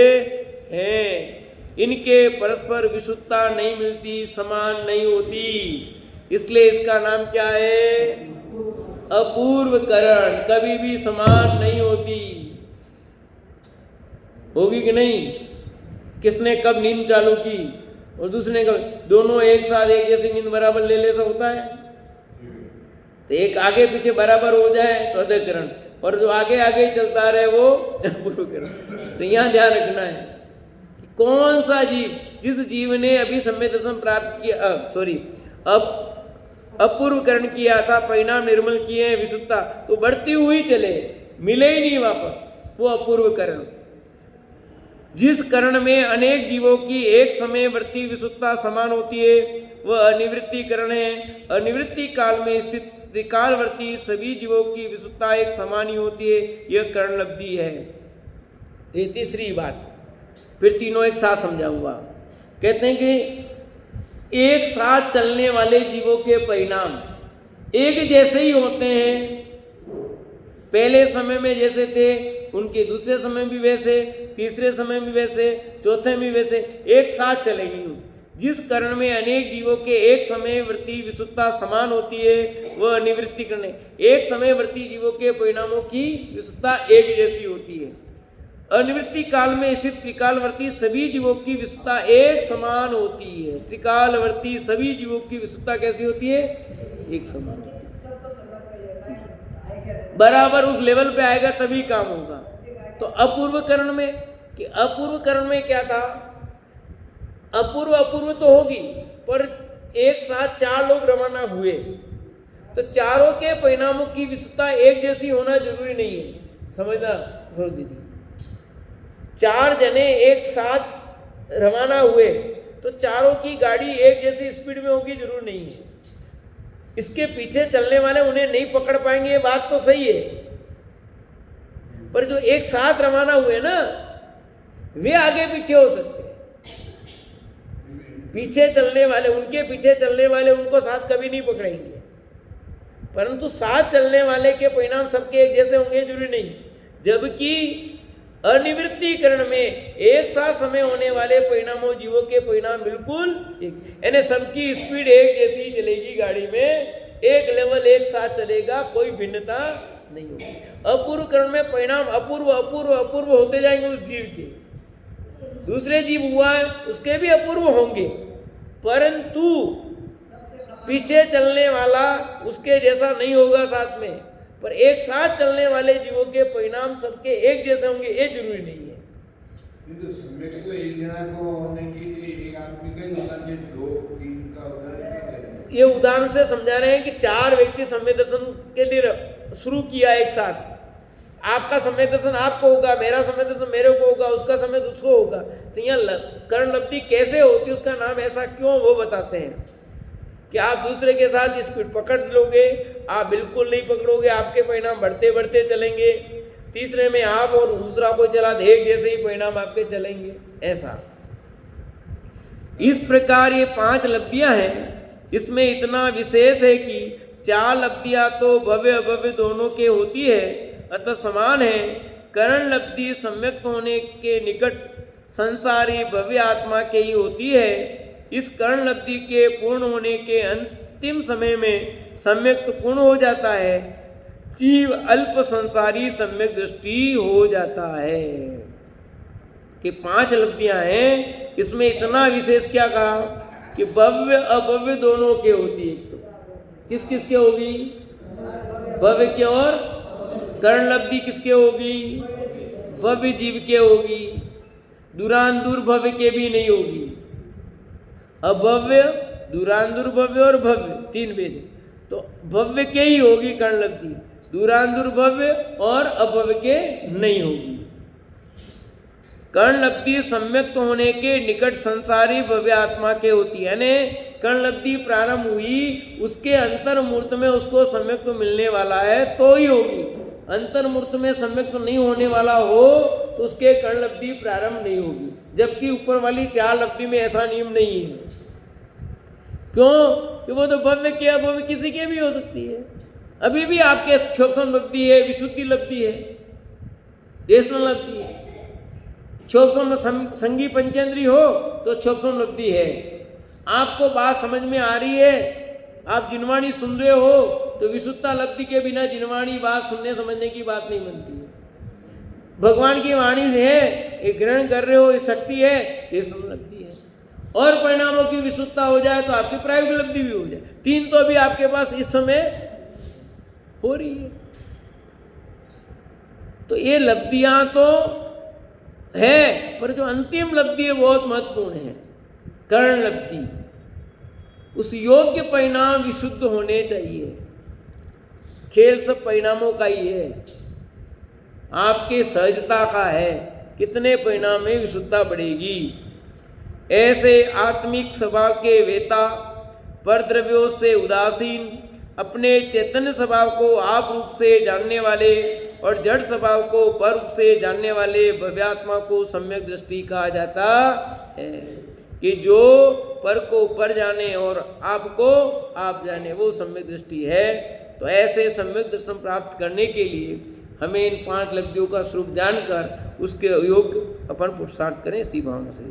Speaker 1: हैं। इनके परस्पर विशुद्धता नहीं मिलती, समान नहीं होती, इसलिए इसका नाम क्या है? अपूर्व करण। कभी भी समान नहीं होती। होगी कि नहीं? किसने कब नींद चालू की और दूसरे ने कब, दोनों एक साथ एक जैसी नींद बराबर ले ले, होता है? तो एक आगे पीछे बराबर हो जाए तो अधःकरण, और जो आगे आगे चलता रहे वो अपूर्व करण। तो यहाँ ध्यान रखना है कौन सा जीव, जिस जीव ने अभी सम्यक दर्शन प्राप्त किया, अब अपूर्व करण किया था, परिणाम निर्मल किए हैं, विशुद्धता तो बढ़ती हुई चले, मिले ही नहीं वापस, वो अपूर्व करण। जिस करण में अनेक जीवों की एक समय वर्ती विशुद्धता समान होती है वह अनिवृत्ति करण है। अनिवृत्ति काल में स्थित त्रिकालवर्ती सभी जीवों की विशुद्धता एक समान ही होती है, यह करण लब्धि है। ये तीसरी बात, फिर तीनों एक साथ समझाऊंगा। कहते हैं कि एक साथ चलने वाले जीवों के परिणाम एक जैसे ही होते हैं। पहले समय में जैसे थे उनके दूसरे समय भी वैसे, तीसरे समय भी वैसे, चौथे में वैसे, एक साथ चलेंगे। जिस करण में अनेक जीवों के एक समय वृत्ति विशुद्धता समान होती है वह अनिवृत्ति करण है। एक समय वृत्ति जीवों के परिणामों की विशुद्धता एक जैसी होती है। अनिवृत्ति काल में स्थित त्रिकालवर्ती सभी जीवों की विशुद्धता एक समान होती है। त्रिकालवर्ती सभी जीवों की विशुद्धता कैसी होती है? एक समान होती है। बराबर उस लेवल पे आएगा तभी काम होगा। तो अपूर्व करण में, कि अपूर्व करण में क्या था? अपूर्व तो होगी, पर एक साथ 4 लोग रवाना हुए तो चारों के परिणामों की विशुद्धता एक जैसी होना जरूरी नहीं है। समझना दीदी, 4 जने एक साथ रवाना हुए तो चारों की गाड़ी एक जैसी स्पीड में होगी जरूर नहीं है। इसके पीछे चलने वाले उन्हें नहीं पकड़ पाएंगे, ये बात तो सही है, पर जो एक साथ रवाना हुए ना वे आगे पीछे हो सकते हैं। पीछे चलने वाले, उनके पीछे चलने वाले उनको साथ कभी नहीं पकड़ेंगे, परंतु साथ चलने वाले के परिणाम सबके एक जैसे होंगे जरूरी नहीं। जबकि अनिवृत्तिकरण में एक साथ समय होने वाले परिणामों जीवों के परिणाम बिल्कुल एक, यानी सबकी स्पीड एक जैसी चलेगी गाड़ी में, एक लेवल एक साथ चलेगा, कोई भिन्नता नहीं होगी। अपूर्व करण में परिणाम अपूर्व अपूर्व अपूर्व होते जाएंगे उस जीव के। दूसरे जीव हुआ है उसके भी अपूर्व होंगे, परंतु पीछे चलने वाला उसके जैसा नहीं होगा साथ में। पर एक साथ चलने वाले जीवों के परिणाम सबके एक जैसे होंगे ये जरूरी नहीं है। ये उदाहरण से समझा रहे हैं कि 4 व्यक्ति सम्यक दर्शन के लिए शुरू किया एक साथ। आपका सम्यक दर्शन आपको होगा, मेरा सम्यक दर्शन मेरे को होगा, उसका सम्यक उसको होगा। तो यहाँ करण लब्धि कैसे होती है, उसका नाम ऐसा क्यों, वो बताते हैं। कि आप दूसरे के साथ स्पीड पकड़ लोगे, आप बिल्कुल नहीं पकड़ोगे, आपके परिणाम बढ़ते बढ़ते चलेंगे। तीसरे में आप और दूसरा कोई चला दे, एक जैसे ही परिणाम आपके चलेंगे। ऐसा इस प्रकार ये 5 लब्धियां हैं। इसमें इतना विशेष है कि 4 लब्धियां तो भव्य अभव्य दोनों के होती है, अतः समान है। करण लब्धि सम्यक होने के निकट संसारी भव्य आत्मा के ही होती है। इस करण लब्धि के पूर्ण होने के अंतिम समय में सम्यक पूर्ण हो जाता है, जीव अल्प संसारी सम्यक दृष्टि हो जाता है। कि 5 लब्धियां हैं, इसमें इतना विशेष क्या कहा कि भव्य अभव्य दोनों के होती है। तो किस किस के होगी? भव्य के। और करण लब्धि किसके होगी? भव्य जीव के होगी। दूरांदूर भव्य के भी नहीं होगी। अभव्य, दूरांदूर भव्य और भव्य 3 भेद। तो भव्य के ही होगी कर्ण लब्धि, दूरांदूर भव्य और अभव्य के नहीं होगी। कर्ण लब्धि सम्यक्त होने के निकट संसारी भव्य आत्मा के होती है। यानी कर्ण लब्धि प्रारंभ हुई, उसके अंतर्मूर्त में उसको सम्यक्त मिलने वाला है तो ही होगी। अंतर्मूर्त में सम्यक्त नहीं होने वाला हो तो उसके कर्ण लब्धि प्रारंभ नहीं होगी। जबकि ऊपर वाली 4 लब्धि में ऐसा नियम नहीं है। क्यों? कि वो तो भव्य के अभव्य किसी के भी हो सकती है। अभी भी आपके क्षोभन लब्धि है, विशुद्धि लब्धि है, देशना लब्धि है। क्षोभन संगी पंचेंद्री हो तो क्षोभन लब्धि है। आपको बात समझ में आ रही है, आप जिनवाणी सुन रहे हो तो विशुद्धता लब्धि के बिना जिनवाणी बात सुनने समझने की बात नहीं बनती है। भगवान की वाणी है, ये ग्रहण कर रहे हो, ये शक्ति है, ये सुन लब्धि है। और परिणामों की विशुद्धता हो जाए तो आपकी प्रायोगिक लब्धि भी हो जाए। 3 तो अभी आपके पास इस समय हो रही है। तो ये लब्धियां तो है, पर जो अंतिम लब्धि है बहुत महत्वपूर्ण है, कर्ण लब्धि। उस योग्य परिणाम विशुद्ध होने चाहिए। खेल सब परिणामों का ही है, आपके सहजता का है, कितने परिणाम में विशुद्धता बढ़ेगी। ऐसे आत्मिक स्वभाव के वेता, परद्रव्यों से उदासीन, अपने चैतन्य स्वभाव को आप रूप से जानने वाले और जड़ स्वभाव को पर रूप से जानने वाले भव्यात्मा को सम्यक दृष्टि कहा जाता है। कि जो पर को पर जाने और आपको आप जाने, वो सम्यक दृष्टि है। तो ऐसे सम्यक दर्शन प्राप्त करने के लिए हमें इन 5 लब्धियों का स्वरूप जानकर उसके योग अपन पुरुषार्थ करें। इसी भावना से।